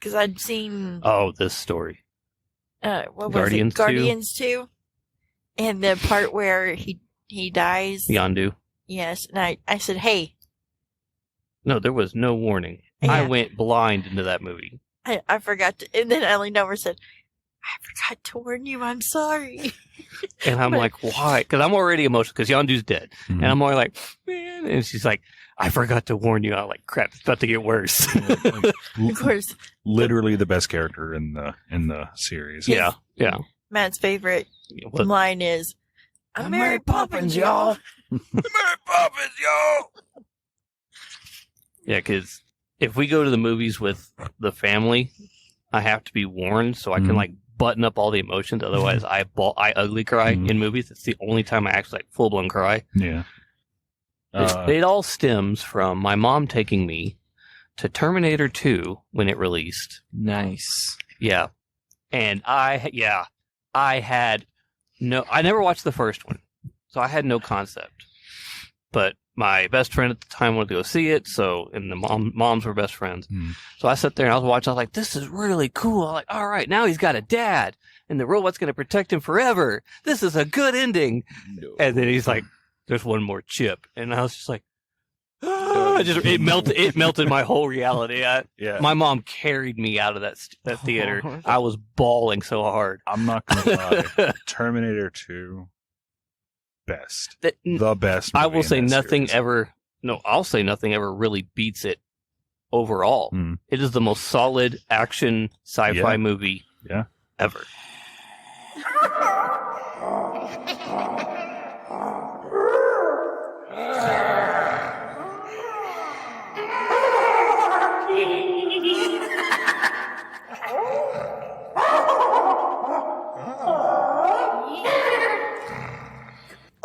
because I'd seen... Oh, this story. What was Guardians it? Guardians 2? And the part where he dies. Yondu. Yes. And I said, hey. No, there was no warning. Yeah. I went blind into that movie. I forgot to... And then I leaned over and said, I forgot to warn you. I'm sorry. And I'm like, why? Because I'm already emotional because Yondu's dead. Mm-hmm. And I'm already like, man. And she's like, I forgot to warn you. I'm like, crap, it's about to get worse. Of course. Literally the best character in the series. Yeah. Matt's favorite line is, I'm Mary Poppins, y'all. Mary Poppins, y'all. Yeah, because if we go to the movies with the family, I have to be warned so I can like button up all the emotions. Otherwise, I ugly cry in movies. It's the only time I actually like full blown cry. Yeah. It all stems from my mom taking me to Terminator 2 when it released. Nice. Yeah. And I never watched the first one, so I had no concept. But my best friend at the time wanted to go see it, and the moms were best friends. So I sat there and I was watching. I was like, this is really cool. I'm like, all right, now he's got a dad, and the robot's going to protect him forever. This is a good ending. No. And then he's like, there's one more chip. And I was just like, it melted my whole reality. My mom carried me out of that theater. I was bawling so hard. I'm not going to lie. Terminator 2, best. The best movie I will say nothing series. ever. No, I'll say nothing ever really beats it overall. It is the most solid action sci-fi movie ever.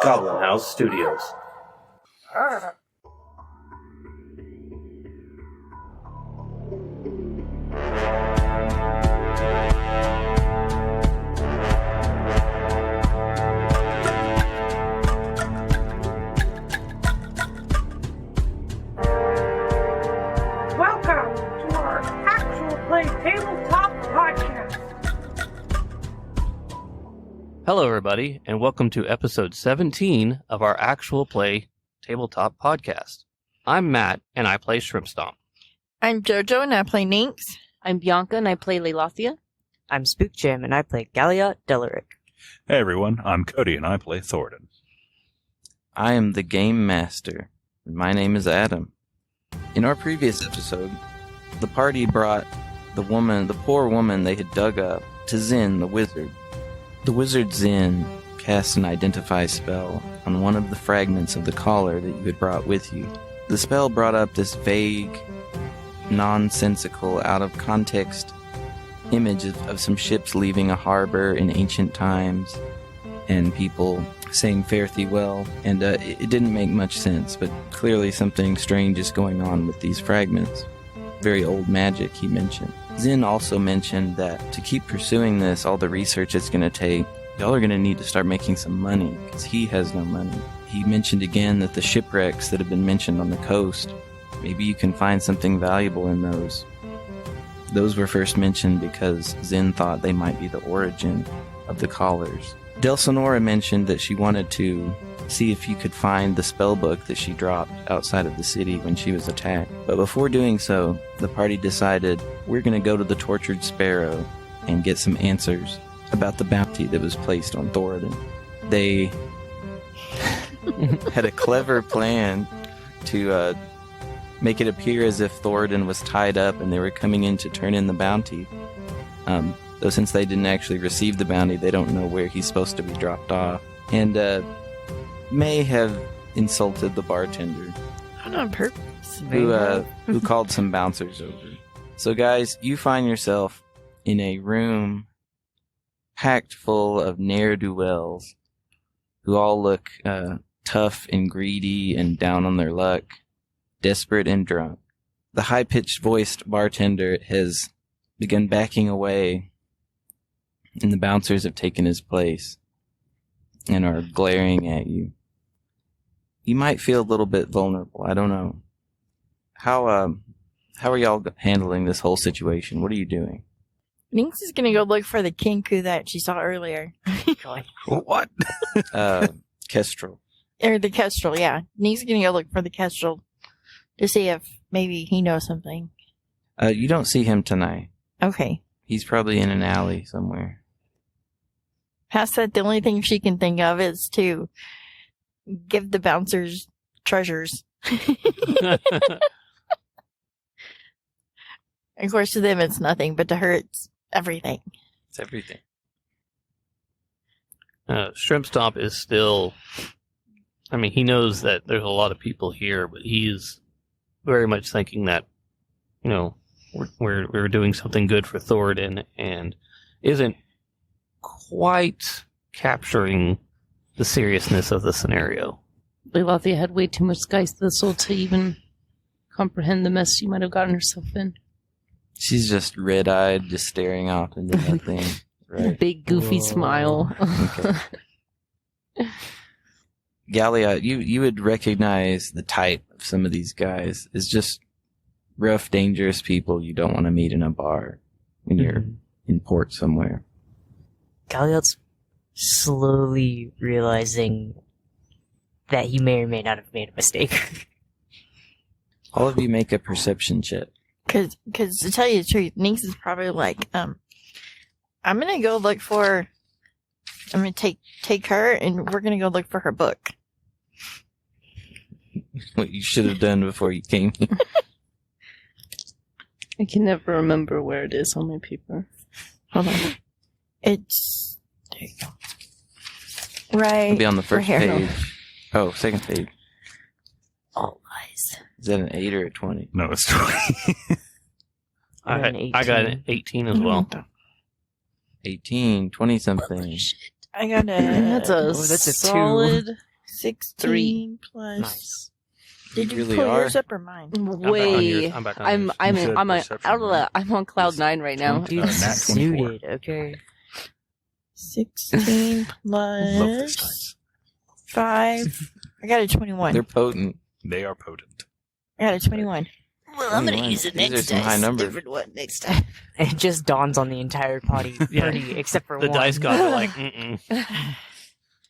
Goblin House Studios. Welcome to our Actual Play Tabletop Podcast. Hello, everybody, and welcome to episode 17 of our Actual Play Tabletop Podcast. I'm Matt, and I play Shrimp Stomp. I'm Jojo, and I play Ninx. I'm Bianca, and I play Leilathia. I'm Spook Jam, and I play Galliot Delaric. Hey everyone, I'm Cody, and I play Thornton. I am the Game Master, and my name is Adam. In our previous episode, the party brought the poor woman they had dug up, to Zin, the wizard. The wizard Zin cast an identify spell on one of the fragments of the collar that you had brought with you. The spell brought up this vague, nonsensical, out-of-context image of some ships leaving a harbor in ancient times and people saying fare thee well, and it didn't make much sense, but clearly something strange is going on with these fragments. Very old magic, he mentioned. Zin also mentioned that to keep pursuing this, all the research it's going to take, y'all are going to need to start making some money, because he has no money. He mentioned again that the shipwrecks that have been mentioned on the coast, maybe you can find something valuable in those. Those were first mentioned because Zin thought they might be the origin of the collars. Delsinora mentioned that she wanted to see if you could find the spell book that she dropped outside of the city when she was attacked. But before doing so, the party decided we're going to go to the Tortured Sparrow and get some answers about the bounty that was placed on Thoradin. They had a clever plan to make it appear as if Thoradin was tied up and they were coming in to turn in the bounty. Though since they didn't actually receive the bounty, they don't know where he's supposed to be dropped off. And may have insulted the bartender. Not on purpose. Who called some bouncers over. So guys, you find yourself in a room packed full of ne'er-do-wells who all look tough and greedy and down on their luck, desperate and drunk. The high-pitched voiced bartender has begun backing away, and the bouncers have taken his place and are glaring at you. You might feel a little bit vulnerable. I don't know. How How are y'all handling this whole situation? What are you doing? Nix is gonna go look for the kinku that she saw earlier. What? Kestrel. Or the kestrel, yeah. Nix is gonna go look for the kestrel to see if maybe he knows something. You don't see him tonight. Okay. He's probably in an alley somewhere. Past that, the only thing she can think of is to give the bouncers treasures. Of course, to them it's nothing, but to her it's everything. It's everything. Shrimp Stomp is still... I mean, he knows that there's a lot of people here, but he's very much thinking that, you know, we're doing something good for Thoradin and isn't quite capturing the seriousness of the scenario. Leothia had way too much Sky's Thistle to even comprehend the mess she might have gotten herself in. She's just red-eyed, just staring off into nothing. Right. Big goofy smile. Okay. Gallia, you would recognize the type of some of these guys. It's just rough, dangerous people you don't want to meet in a bar when you're in port somewhere. Galliot's slowly realizing that he may or may not have made a mistake. All of you make a perception check. Cause to tell you the truth, Nix is probably like, I'm gonna go look for, I'm gonna take her and we're gonna go look for her book. What you should have done before you came here. I can never remember where it is on my paper. Hold on. It's, there you go. Right. It'll be on the first right here. page. Oh, second page. All eyes. Is that an 8 or a 20? No, it's 20. I got an 18 as well. 18, 20 something. I got That's a that's a solid 16 plus. Nice. Did you really pull are. yours up or mine? way. I'm back on I'm yours. I'm You said I'm perception, right? I'm on cloud 9 right now. Nat Dude's 24. suited, okay? 16 Love this plus dice. 5. I got a 21. They're potent. They are potent. I got a 21. Well, I'm gonna 21. use it These next are some time. high numbers. Different one next time. It just dawns on the entire party except for The one. dice gods are like, mm-mm.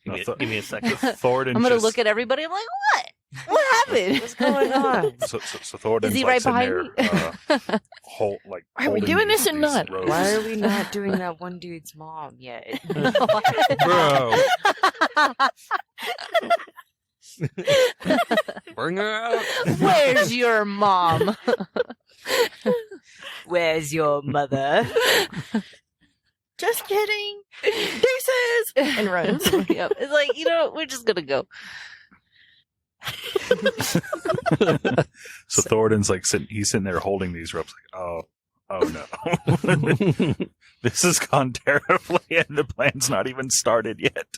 No, Give me a second. Thoradin I'm gonna just, look at everybody. I'm like, what? What happened? What's going on? So Thoradin's Is he like right sitting behind there, me? Are we doing this or not? Why are we not doing that one dude's mom yet? Bro. Bring her out. Where's your mom? Where's your mother? Just kidding. Deuces! And runs. Yep. It's like, you know, we're just gonna go. So Thoradin's like he's sitting there holding these ropes like, oh no. This has gone terribly and the plan's not even started yet.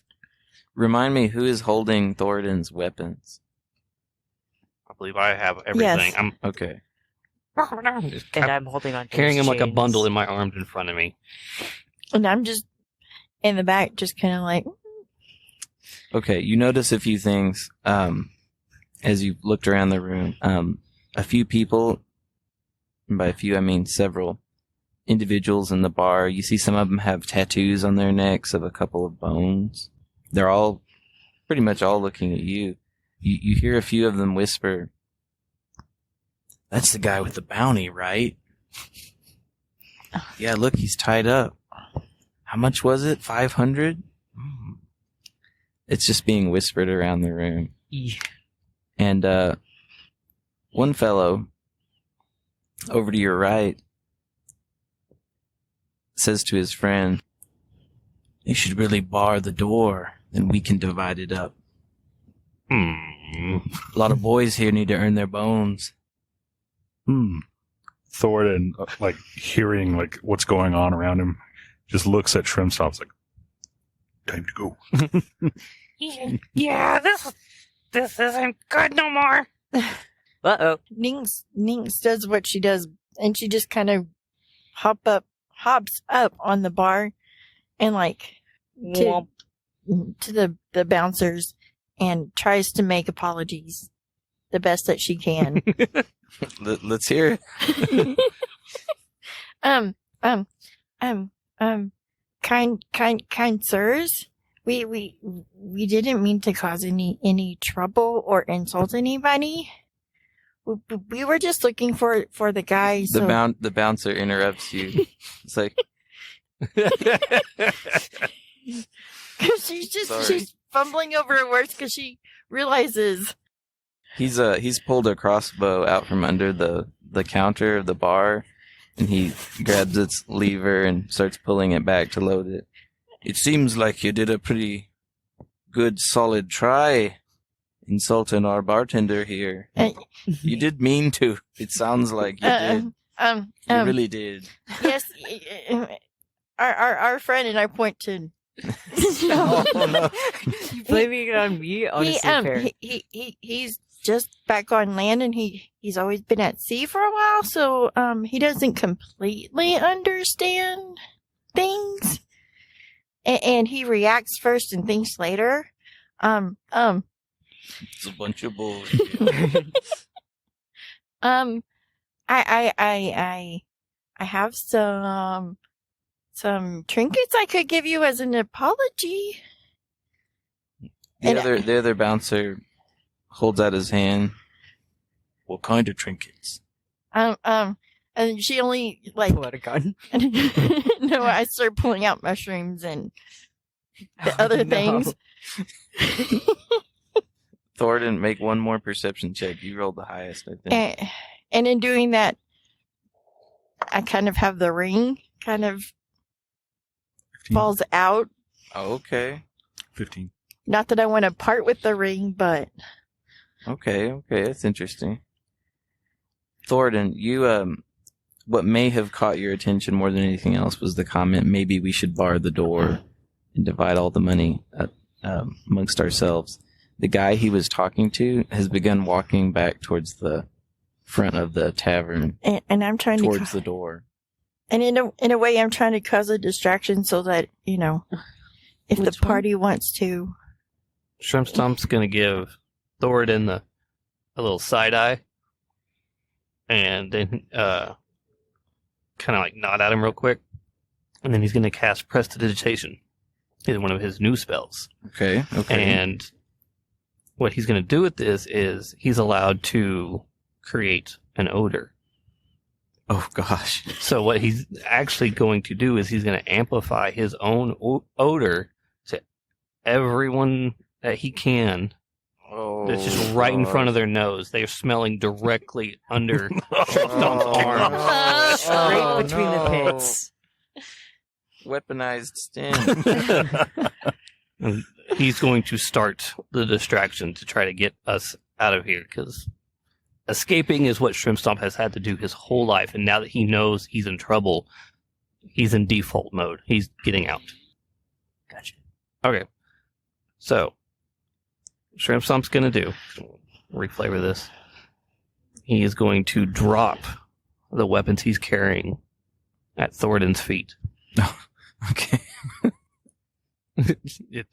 Remind me, who is holding Thoradin's weapons? I believe I have everything. Yes. I'm Okay. And I'm holding on to carrying his him like a chains. bundle in my arms in front of me. And I'm just in the back, just kind of like, Okay, you notice a few things as you looked around the room. A few people, and by a few I mean several individuals in the bar. You see some of them have tattoos on their necks of a couple of bones. They're all pretty much all looking at you. You hear a few of them whisper, "That's the guy with the bounty, right?" Yeah, look, he's tied up. How much was it? 500? It's just being whispered around the room. Yeah. And one fellow over to your right says to his friend, "They should really bar the door, then we can divide it up. A lot of boys here need to earn their bones." Thoradin, like hearing like what's going on around him, just looks at Shrimp Stomp's like, time to go. Yeah, this isn't good no more. Uh-oh. Nings does what she does, and she just kind of hops up on the bar and like to the bouncers and tries to make apologies the best that she can. Let's hear it. Kind sirs, we didn't mean to cause any trouble or insult anybody. We were just looking for the guy. So... The bouncer interrupts you. It's like, Cause she's fumbling over her words because she realizes he's pulled a crossbow out from under the counter of the bar, and he grabs its lever and starts pulling it back to load it. It seems like you did a pretty good, solid try insulting our bartender here. You did mean to. It sounds like you did. You really did. Yes, our friend, and I point to. No. You blaming it on me? Honestly, fair. He's just back on land, and he's always been at sea for a while, so he doesn't completely understand things, and he reacts first and thinks later. It's a bunch of bullshit. I have some trinkets I could give you as an apology. The other bouncer holds out his hand. What kind of trinkets? And she only like What a gun. no, I start pulling out mushrooms and the other things. Thornton, make one more perception check. You rolled the highest, I think. And in doing that, I kind of have the ring kind of 15. falls out. Oh, okay. 15. Not that I want to part with the ring, but Okay, that's interesting. Thornton, you what may have caught your attention more than anything else was the comment, maybe we should bar the door and divide all the money amongst ourselves. The guy he was talking to has begun walking back towards the front of the tavern, and I'm trying towards the door. And in a way, I'm trying to cause a distraction so that, if the party wants to. Shrimp Stomp's gonna give Thoradin a little side eye, and then kind of like nod at him real quick, and then he's gonna cast Prestidigitation, one of his new spells. Okay. And what he's gonna do with this is he's allowed to create an odor. Oh gosh. So what he's actually going to do is he's going to amplify his own odor to everyone that he can. Oh, That's just right in front of their nose. They are smelling directly under Stomp's arm. Right between the pits. Weaponized sting. And he's going to start the distraction to try to get us out of here, because escaping is what Shrimp Stomp has had to do his whole life, and now that he knows he's in trouble, he's in default mode. He's getting out. Gotcha. Okay. So, Shrimp Stomp's going to do, reflavor this, he is going to drop the weapons he's carrying at Thoradin's feet. Oh, okay.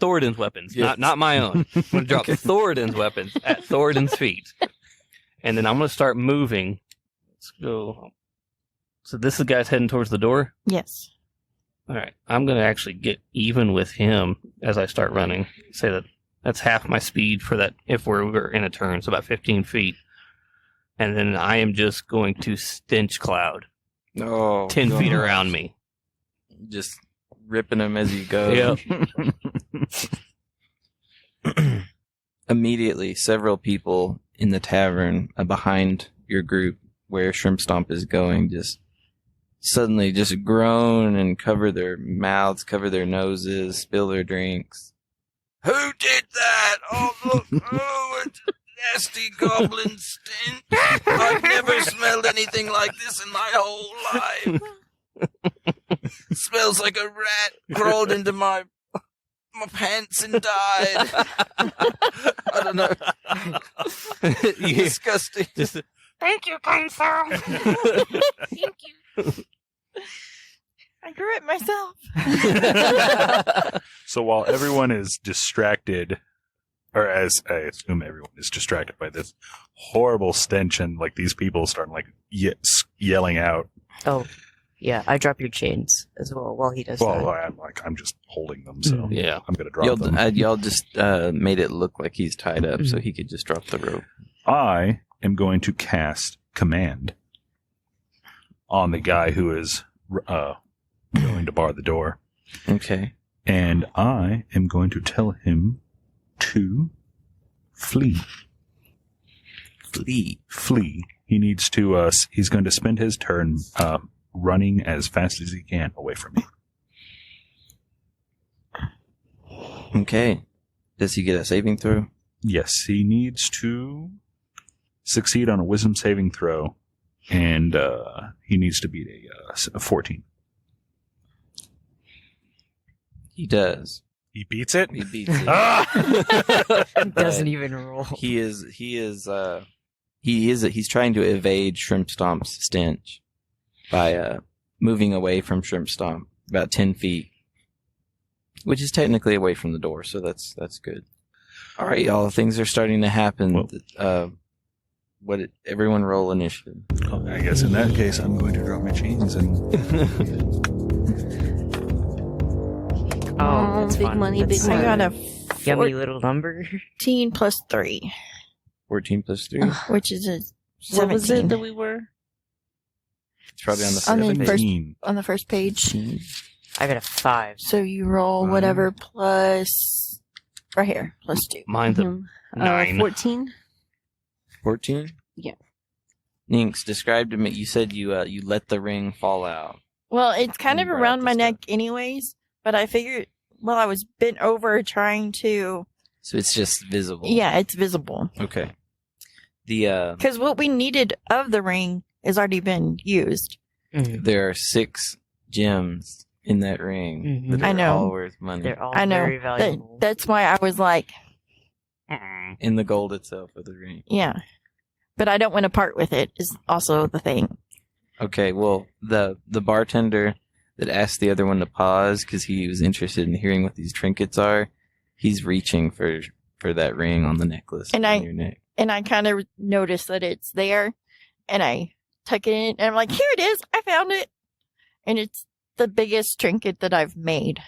Thoradin's weapons, Yes. not my own. I'm going to drop Thoradin's weapons at Thoradin's feet. And then I'm going to start moving. Let's go. So this is the guy's heading towards the door? Yes. All right. I'm going to actually get even with him as I start running. Say that's half my speed for that if we're in a turn, so about 15 feet. And then I am just going to stench cloud 10 feet around me. Just ripping them as you go. Yep. Immediately, several people in the tavern behind your group where Shrimp Stomp is going just suddenly just groan and cover their mouths, cover their noses, spill their drinks. Who did that? Oh, look. Oh, it's a nasty goblin stench. I've never smelled anything like this in my whole life. Smells like a rat crawled into my pants and died. I don't know. Disgusting. Thank you, kind sir. Thank you. I grew it myself. So while everyone is distracted or as I assume everyone is distracted by this horrible stench and like these people start like yelling out. Oh, yeah. I drop your chains as well while he does Well, that. I'm just holding them, so Yeah. I'm gonna drop them. Y'all just made it look like he's tied up, so he could just drop the rope. I am going to cast command on the guy who is going to bar the door, Okay. and I am going to tell him to flee. Flee. He needs to. He's going to spend his turn running as fast as he can away from me. Okay. Does he get a saving throw? Yes, he needs to succeed on a wisdom saving throw, and he needs to beat a 14. He does. He beats it? He beats it. He doesn't even roll. He's trying to evade Shrimp Stomp's stench by moving away from Shrimp Stomp about 10 feet, which is technically away from the door, so that's good. All right, y'all, things are starting to happen. Everyone roll initiative. Oh, I guess in that case, I'm going to drop my chains and Oh, that's big fun. money, That's big I got a yummy little number. 14 plus 3, 14 plus 3. which is a What was it 17 that we were? It's probably on the On the first first- page. on the first page. I got a 5. So you roll whatever plus right here, plus 2. Mine's a Mhm. 9. 14? 14? Yeah. Ninx, describe to me. You said you let the ring fall out. Well, it's kind of Brought around the my stuff. neck anyways, but I figured, well, I was bent over trying to, So it's just visible. yeah, it's visible. Okay. The Because what we needed of the ring has already been used. there are 6 gems in that ring Mhm. that are I know. all worth money. They're all I know. very valuable. That's why I was like, In the gold itself of the ring. yeah. But I don't want to part with it, is also the thing. Okay, well, the bartender that asked the other one to pause because he was interested in hearing what these trinkets are, he's reaching for that ring on the necklace And on your neck. And I kind of noticed that it's there, and I tuck it in, and I'm like, here it is, I found it. And it's the biggest trinket that I've made.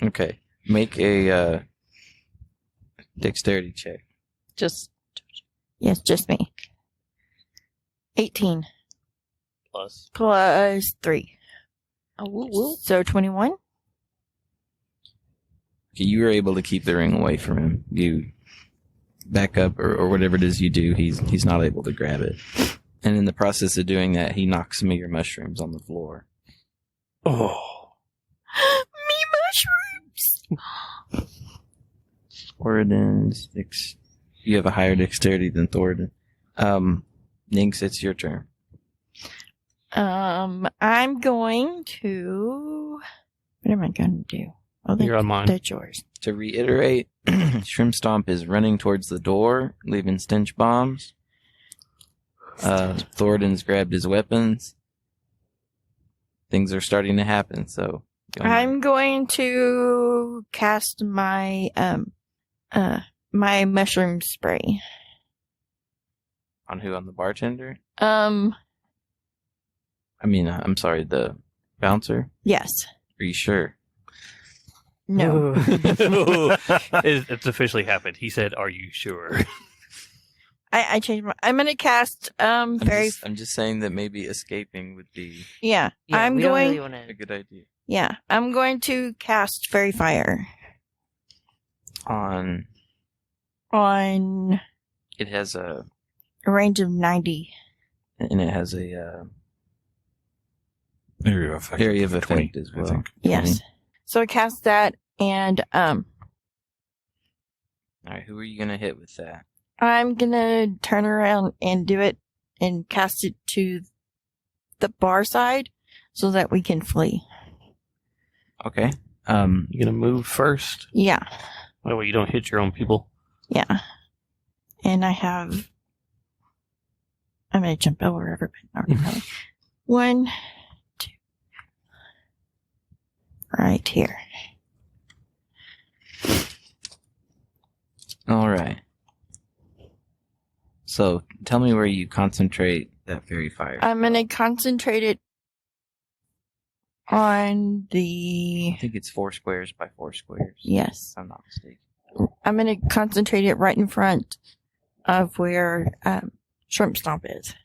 Okay, make a dexterity check. Just Yes, just me. 18 Plus. plus 3. oh, woo, woo. So 21? Okay, you were able to keep the ring away from him. You back up or whatever it is you do, he's not able to grab it. And in the process of doing that, he knocks some of your mushrooms on the floor. oh, Me mushrooms! Thoradin, you have a higher dexterity than Thoradin. Ninx, it's your turn. I'm going to. What am I going to do? Oh, You're on mine. That's yours. To reiterate, Shrimp Stomp is running towards the door, leaving stench bombs. Thoradin's grabbed his weapons. Things are starting to happen, so go on. I'm going to cast my my mushroom spray. On who? On the bartender? Um, I'm sorry, the bouncer? yes. Are you sure? No. It's officially happened. He said, "Are you sure?" I changed my. I'm going to cast I'm just saying that maybe escaping would be yeah. Yeah, I'm we don't going. really wanna- a good idea. Yeah, I'm going to cast fairy fire On on it has a range of 90. and it has a area of effect. area of 20, effect as I well. think. Yes. So I cast that, and All right, who are you gonna hit with that? I'm gonna turn around and do it and cast it to the bar side so that we can flee. Okay. You gonna move first? Yeah, That way you don't hit your own people. yeah. And I have. I'm gonna jump over everybody. 1, 2. Right here. All right. So tell me where you concentrate that fairy fire. I'm gonna concentrate it on the. I think it's 4 squares by 4 squares. Yes. If I'm not mistaken. I'm gonna concentrate it right in front of where Shrimp Stomp is.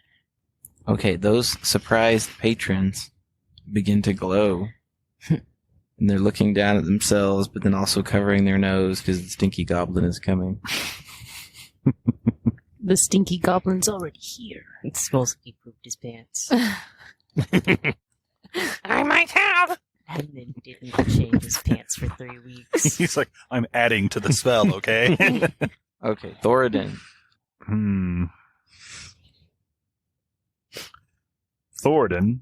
Okay, those surprised patrons begin to glow. And they're looking down at themselves, but then also covering their nose because the stinky goblin is coming. The stinky goblin's already here. It smells like he pooped his pants. I might have. And then didn't change his pants for 3 weeks. He's like, I'm adding to the spell, okay? Okay, Thoradin. Thoradin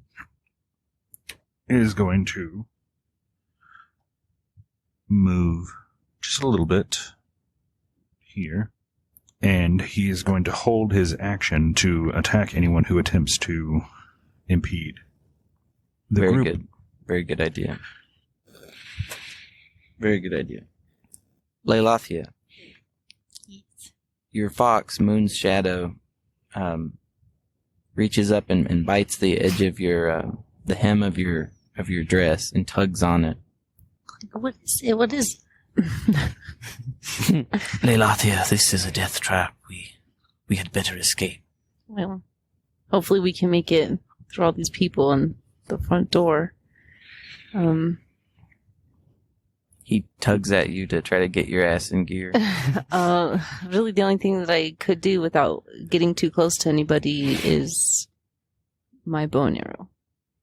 is going to move just a little bit here, and he is going to hold his action to attack anyone who attempts to impede the Very group. good. Very good idea. Very good idea. Leilathia, your fox, Moon's Shadow, reaches up and bites the edge of your, the hem of your dress and tugs on it. What is it? What is... Leilathia, this is a death trap. We had better escape. Well, hopefully we can make it through all these people and the front door. He tugs at you to try to get your ass in gear. Really the only thing that I could do without getting too close to anybody is my bow and arrow.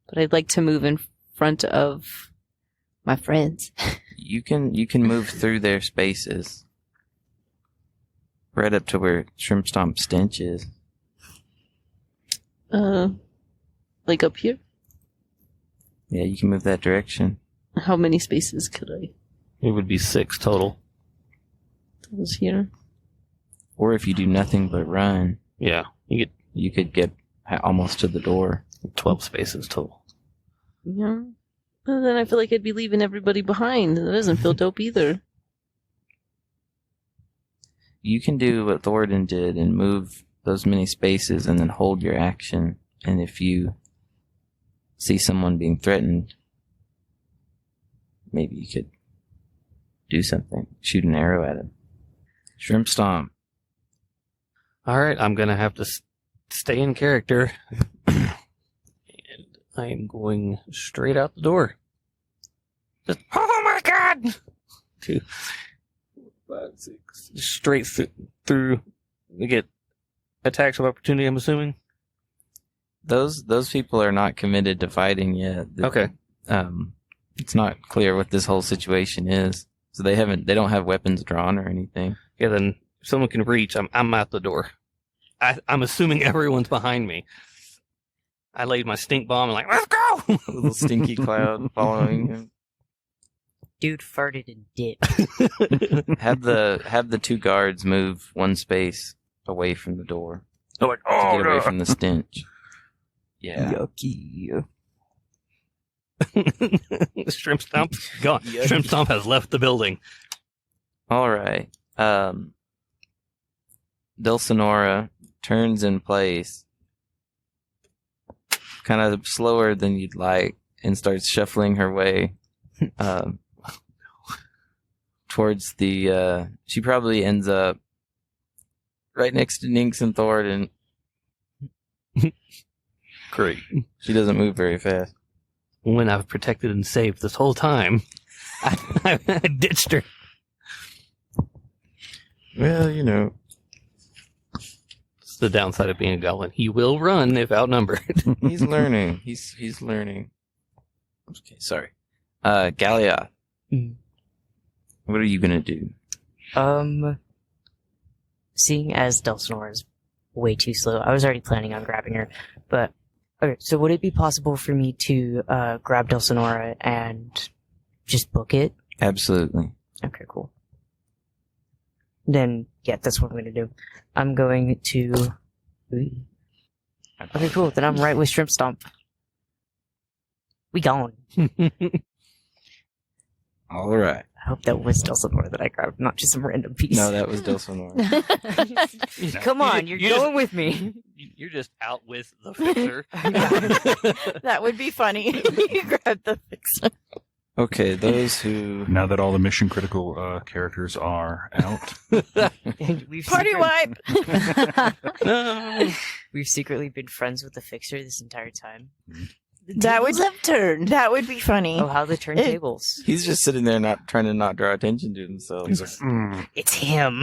But I'd like to move in front of my friends. You can move through their spaces. Right up to where Shrimp Stomp Stench is. Like up here? Yeah, you can move that direction. How many spaces could I? It would be 6 total. That was here. Or if you do nothing but run, Yeah, you you could get almost to the door. get 12 spaces total. Yeah. But then I feel like I'd be leaving everybody behind. That doesn't feel dope either. You can do what Thoradin did and move those many spaces and then hold your action. And if you see someone being threatened, maybe you could do something. Shoot an arrow at him. Shrimp Stomp. All right, I'm going to have to stay in character. And I am going straight out the door. Just, oh my god! 2, 5, 6. Straight through. We get attacks of opportunity, I'm assuming? Those people are not committed to fighting yet. Okay. It's not clear what this whole situation is. So they don't have weapons drawn or anything. Yeah, then if someone can reach, I'm out the door. I'm assuming everyone's behind me. I laid my stink bomb and like, let's go! A little stinky cloud following him. Dude farted and dipped. Have the 2 guards move 1 space away from the door They're like, to oh, get away no. from the stench. Yeah. Yucky. Shrimp Stomp gone. Shrimp Stomp has left the building. All right. Dulcinora turns in place, kind of slower than you'd like, and starts shuffling her way towards the. She probably ends up right next to Ninx and Thoradin. Great. She doesn't move very fast. When I've protected and saved this whole time, I ditched her. Well, you know. It's the downside of being a goblin. He will run if outnumbered. He's learning. He's learning. Okay, sorry. Gallia. What are you gonna do? Seeing as Dulcinora is way too slow, I was already planning on grabbing her, but okay, so would it be possible for me to grab Dulcinora and just book it? Absolutely. Okay, cool. Then, yeah, that's what I'm going to do. I'm going to... Okay, cool. Then I'm right with Shrimp Stomp. We gone. All right. I hope that was Dulcinora that I grabbed, not just some random piece. No, that was Dulcinora. Come on, you're just- going with me. You're just out with the fixer. That would be funny. You grab the fixer. Okay, those who... Now that all the mission critical characters are out, And we've Party wipe. We've secretly been friends with the fixer this entire time. That would have turned. That would be funny. Oh, how the turntables. He's just sitting there not trying to not draw attention to himself. he's like, It's him.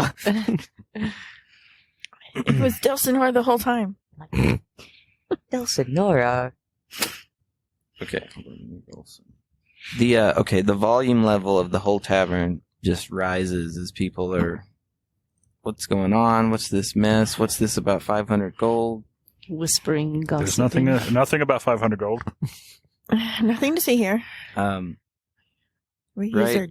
It was Dulcinora the whole time. Dulcinora. Okay. The volume level of the whole tavern just rises as people are, what's going on? What's this mess? What's this about 500 gold? Whispering, there's gossiping. nothing about 500 gold. Nothing to see here. We Right. are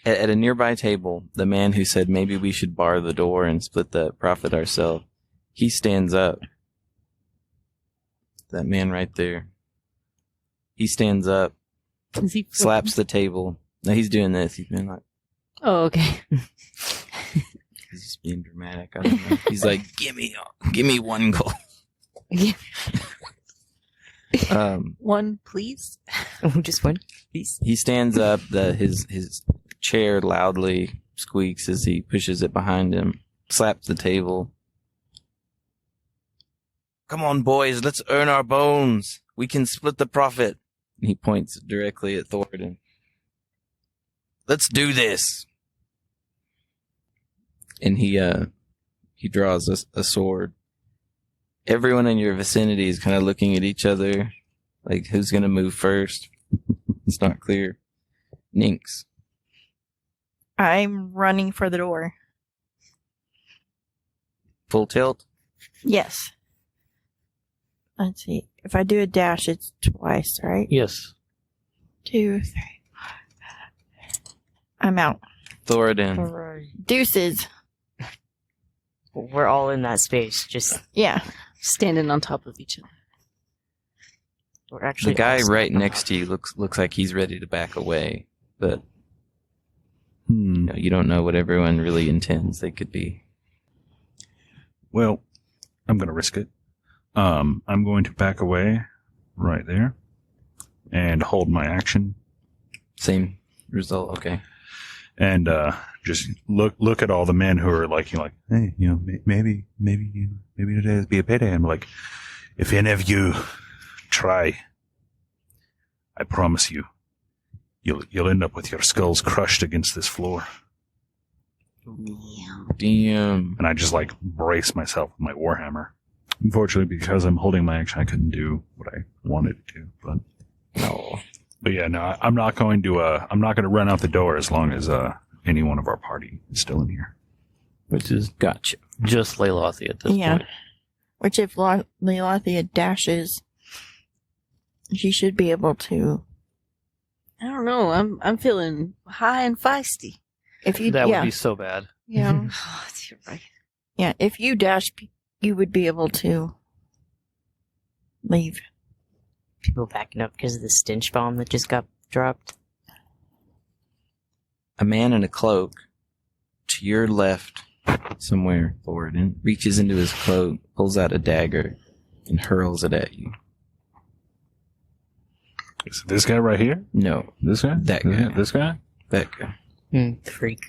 At a nearby table, the man who said maybe we should bar the door and split the profit ourselves, he stands up. That man right there. He stands up, Is he slaps the table. No, he's doing this. He's been like, Oh, okay. he's just being dramatic. I don't know. He's like, give me one gold. One, please. Just one piece. He stands up. His chair loudly squeaks as he pushes it behind him. Slaps the table. Come on, boys. Let's earn our bones. We can split the profit. And he points directly at Thoradin. Let's do this. And he draws a sword. Everyone in your vicinity is kind of looking at each other, like who's going to move first. It's not clear. Ninx. I'm running for the door. Full tilt. Yes. Let's see. If I do a dash, it's twice, right? Yes. 2, 3. I'm out. Thoradin. Deuces. We're all in that space. Just Yeah. Standing on top of each other. we're actually The guy all right stuck next to you looks like he's ready to back away, but Hmm. you don't know what everyone really intends. They could be. Well, I'm going to risk it. I'm going to back away right there and hold my action Same result. Okay. and just look at all the men who are like, hey, maybe today's be a payday. I'm like, if any of you try, I promise you'll end up with your skulls crushed against this floor. Damn. And I just like brace myself with my warhammer. Unfortunately, because I'm holding my action, I couldn't do what I wanted to. But yeah, no, I'm not going to run out the door as long as any one of our party is still in here. Which is Gotcha. just Laylothi at this Yeah. point. Which if Leothia dashes, she should be able to. I don't know. I'm feeling high and feisty. If you, That yeah, would be so bad. yeah, Oh, you're right. yeah. If you dash, you would be able to leave. people backing up because of the stench bomb that just got dropped. A man in a cloak to your left, somewhere, Thoradin, reaches into his cloak, pulls out a dagger, and hurls it at you. Is it this guy right here? No, This guy? That guy. This guy? that guy. Freak.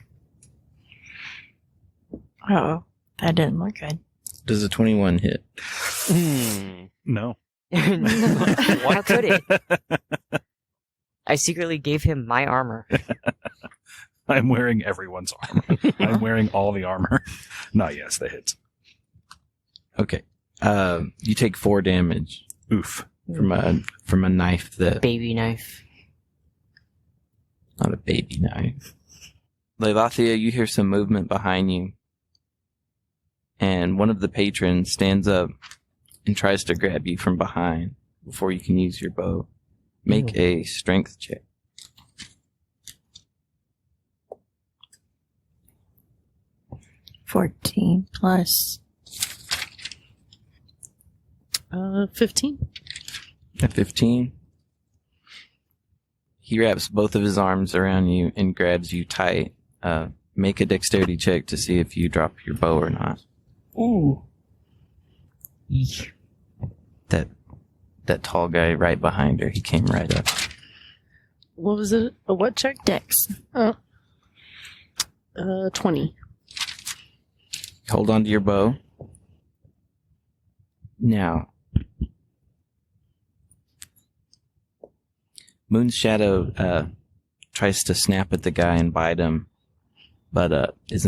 Oh, that didn't look good. Does a 21 hit? No. How could it? I secretly gave him my armor. I'm wearing everyone's armor. I'm wearing all the armor. Not yes, that hits. Okay. You take 4 damage Oof. from a knife that Baby knife. not a baby knife. Laylothia, you hear some movement behind you, and one of the patrons stands up and tries to grab you from behind before you can use your bow. Make a strength check. $14 plus. 15. At 15, He wraps both of his arms around you and grabs you tight. Make a dexterity check to see if you drop your bow or not. Ooh. That tall guy right behind her, he came right up. What was it? A what check? Dex. 20. Hold on to your bow. Now, Moon's Shadow tries to snap at the guy and bite him, but is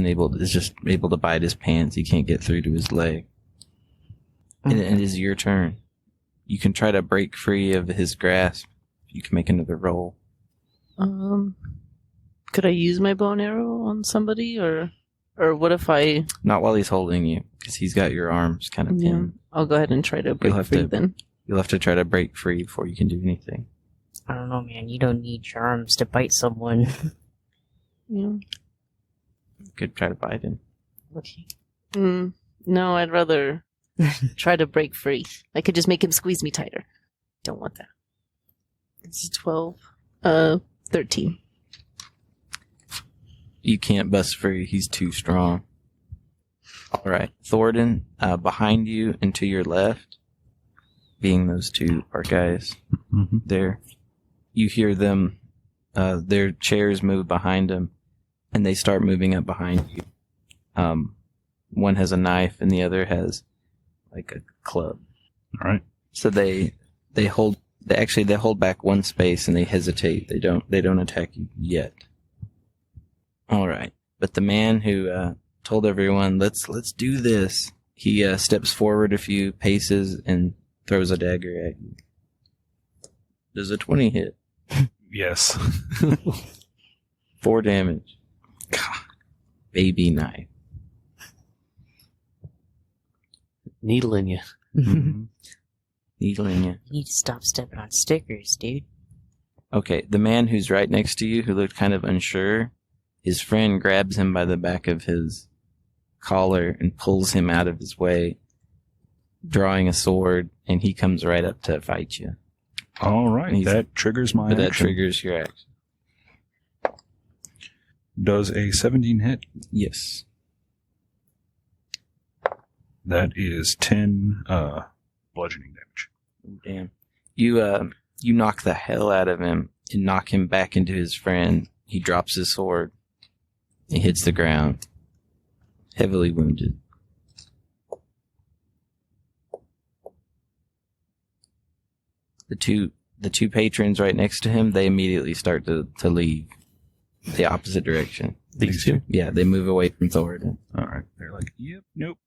just able to bite his pants. He can't get through to his leg. And it is your turn. You can try to break free of his grasp. You can make another roll. Could I use my bow and arrow on somebody, or what if I? Not while he's holding you, because he's got your arms kind of pinned. I'll go ahead and try to break free then. You'll have to try to break free before you can do anything. I don't know, man. You don't need your arms to bite someone. Yeah. You could try to bite him. Okay. No, I'd rather try to break free. I could just make him squeeze me tighter. Don't want that. This is 12. 13. You can't bust free. He's too strong. All right. Thornton, behind you and to your left, being those two art guys there, you hear them, their chairs move behind them, and they start moving up behind you. One has a knife and the other has like a club. All right. So they hold back one space and they hesitate. They don't attack you yet. All right. But the man who told everyone, let's do this, he steps forward a few paces and throws a dagger at you. Does a 20 hit? Yes. 4 damage. Baby knife. Needling you. Needling you. You need to stop stepping on stickers, dude. Okay, the man who's right next to you, who looked kind of unsure, his friend grabs him by the back of his collar and pulls him out of his way, drawing a sword, and he comes right up to fight you. All right. That triggers my action. That triggers your action. Does a 17 hit? Yes. That is 10 bludgeoning damage. Damn. You knock the hell out of him and knock him back into his friend. He drops his sword. He hits the ground. Heavily wounded. The two patrons right next to him, they immediately start to leave the opposite direction. These two? Yeah, they move away from Thornton. All right. They're like, yep, nope.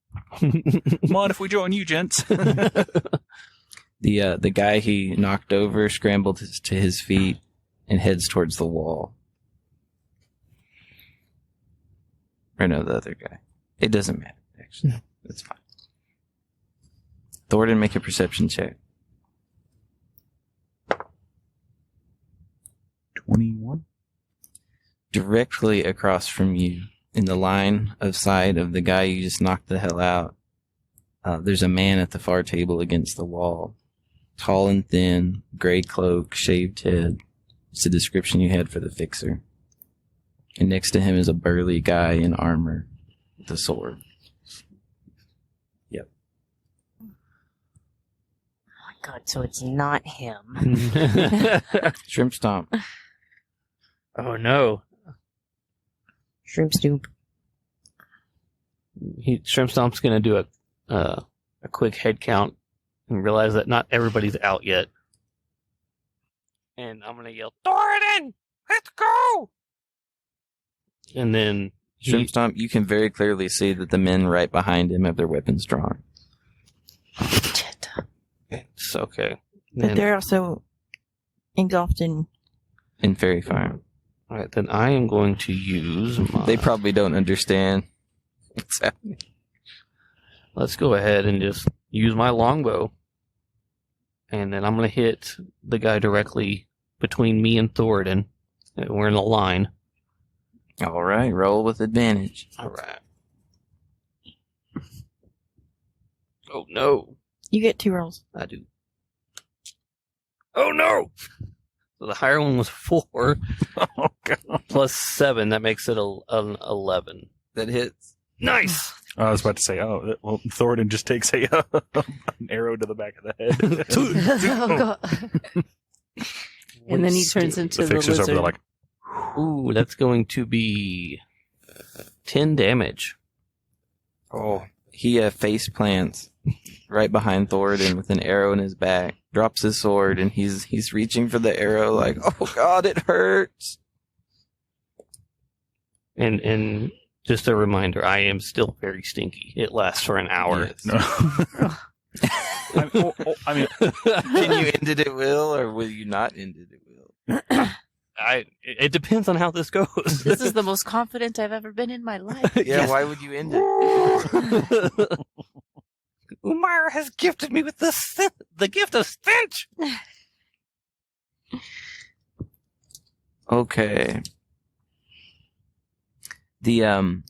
Mind if we join you, gents? The guy he knocked over scrambled to his feet and heads towards the wall. Or no, the other guy. It doesn't matter, actually. That's fine. Thornton, make a perception check. 21. Directly across from you, in the line of sight of the guy you just knocked the hell out, there's a man at the far table against the wall. Tall and thin, gray cloak, shaved head. It's the description you had for the fixer. And next to him is a burly guy in armor with a sword. Yep. Oh my god, so it's not him. Shrimp Stomp. Oh no. Shrimp Snoop. Shrimp Stomp's gonna do a quick head count and realize that not everybody's out yet. And I'm gonna yell, Thornton! Let's go! And then Shrimp Stomp, you can very clearly see that the men right behind him have their weapons drawn. It's okay. But Then, they're also engulfed in. In Fairy Fire. all right, then I am going to use my... They probably don't understand what's happening. Let's go ahead and just use my longbow. And then I'm going to hit the guy directly between me and Thornton. We're in a line. All right, roll with advantage. All right. Oh, no. You get 2 rolls. I do. Oh, no! So the higher one was 4 Oh, God. plus 7. That makes it an 11. That hits. Nice. I was about to say, well, Thoradin just takes an arrow to the back of the head. Oh, God. And then he turns into the fixer's over lizard. there like, Ooh, that's going to be 10 damage. Oh, he face plants right behind Thoradin with an arrow in his back. Drops his sword and he's reaching for the arrow like, oh God, it hurts. And just a reminder, I am still very stinky. It lasts for an hour. Yes. no. I mean, Can you end it at will, or will you not end it at will? It depends on how this goes. This is the most confident I've ever been in my life. Yeah, Yes. why would you end it? Umar has gifted me with the gift of stench. Okay. The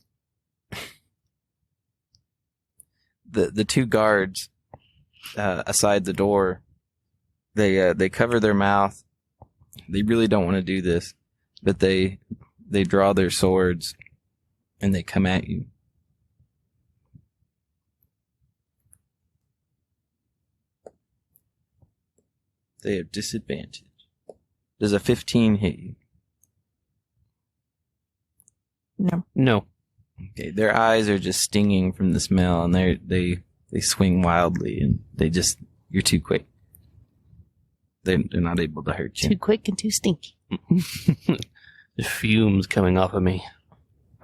the two guards aside the door, they cover their mouth. They really don't want to do this, but they draw their swords and they come at you. They have disadvantage. Does a 15 hit you? No. Okay, their eyes are just stinging from the smell, and they swing wildly, and you're too quick. They're not able to hurt you. Too quick and too stinky. The fumes coming off of me.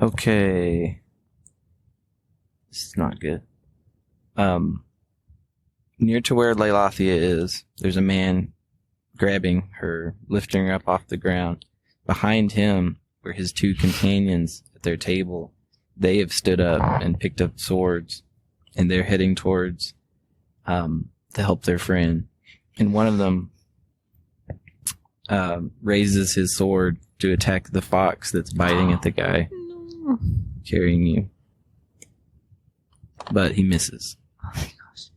Okay, this is not good. Near to where Leilathia is, there's a man grabbing her, lifting her up off the ground. Behind him were his two companions at their table. They have stood up and picked up swords, and they're heading towards to help their friend. And one of them raises his sword to attack the fox that's biting at the guy carrying you. But he misses. Oh my gosh.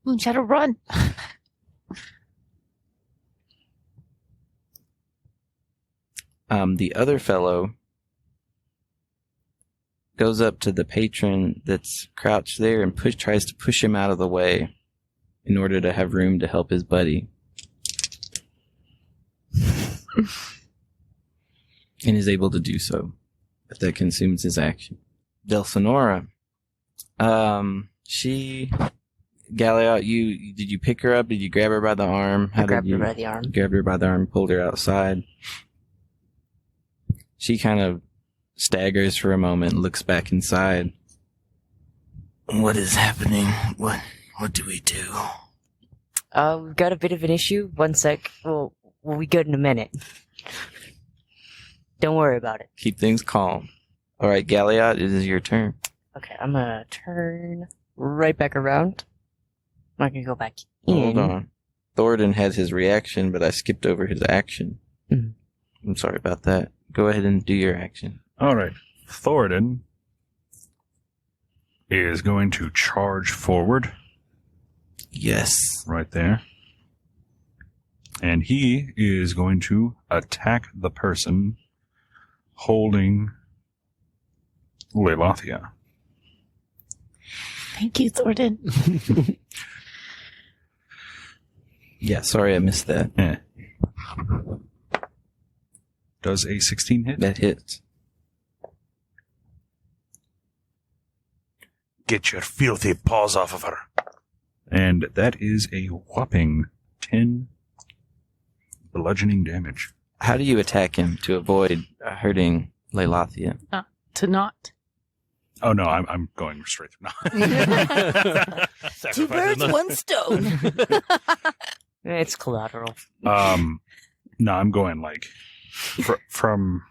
Moonshadow, run! The other fellow goes up to the patron that's crouched there and tries to push him out of the way in order to have room to help his buddy. And is able to do so. But that consumes his action. Delsonora. Galliot, did you pick her up? Did you grab her by the arm? I grabbed her by the arm. Grabbed her by the arm, pulled her outside. She kind of staggers for a moment and looks back inside. What is happening? What do we do? We've got a bit of an issue. One sec. We'll be good in a minute. Don't worry about it. Keep things calm. All right, Galliot, it is your turn. Okay, I'm gonna turn right back around. I'm not gonna go back in. Hold on. Thoradin has his reaction, but I skipped over his action. Mhm. I'm sorry about that. Go ahead and do your action. all right. Thoradin is going to charge forward Yes. right there. And he is going to attack the person holding Leilathia. Thank you, Thoradin. Yeah, sorry I missed that. Eh. Does a 16 hit? That hits. Get your filthy paws off of her. And that is a whopping 10 bludgeoning damage. How do you attack him to avoid hurting Leilathia? To not. Oh no, I'm going straight through. No. Two birds, one stone. It's collateral. No, I'm going like from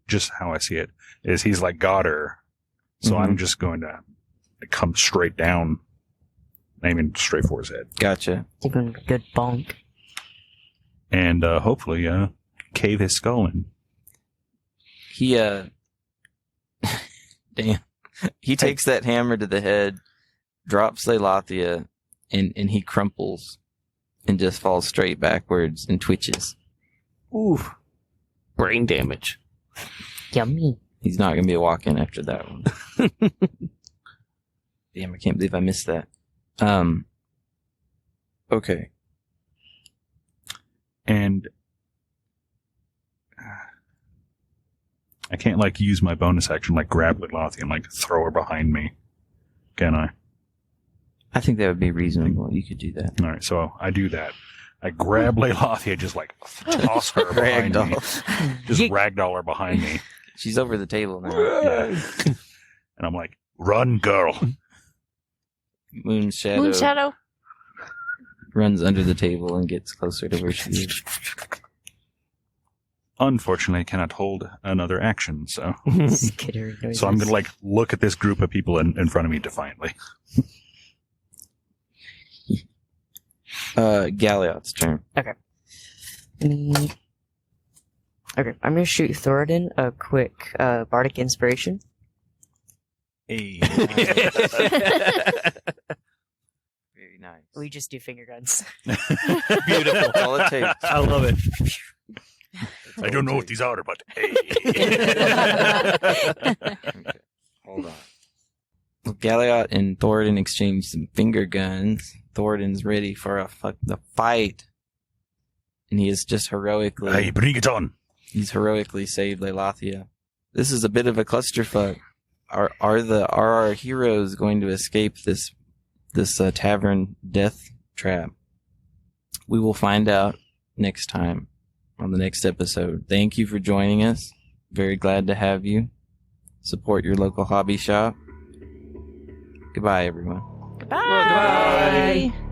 just how I see it is he's like got her, so Mhm. I'm just going to come straight down, aiming straight for his head, Gotcha. Give him a good bonk. and hopefully cave his skull in. He, damn. He takes that hammer to the head, drops Leilathia, and he crumples and just falls straight backwards and twitches. Ooh. Brain damage. Yummy. He's not going to be a walk-in after that one. Damn, I can't believe I missed that. Okay. And I can't, like, use my bonus action, like, grab Litlathi and, like, throw her behind me. Can I? I think that would be reasonable. You could do that. All right, so I do that. I grab Litlathi and just, like, toss her behind me. Just ragdoll her behind me. She's over the table now. Yeah. And I'm like, run, girl. Moonshadow runs under the table and gets closer to where she is. Unfortunately, I cannot hold another action, so Skittering noises. I'm gonna like look at this group of people in front of me defiantly. Galliot's turn. Okay, I'm gonna shoot Thoradin a quick bardic inspiration. Hey. Very nice. We just do finger guns. Beautiful. All it takes. I love it. I don't know what these are, but hey. Okay, hold on. Well, Galliot and Thoradin exchange some finger guns. Thoradin's ready for the fight. And he is just heroically... Hey, bring it on. He's heroically saved Leilathia. This is a bit of a clusterfuck. Are our heroes going to escape this tavern death trap? We will find out next time on the next episode. Thank you for joining us. Very glad to have you. Support your local hobby shop. Goodbye, everyone. Goodbye. Bye.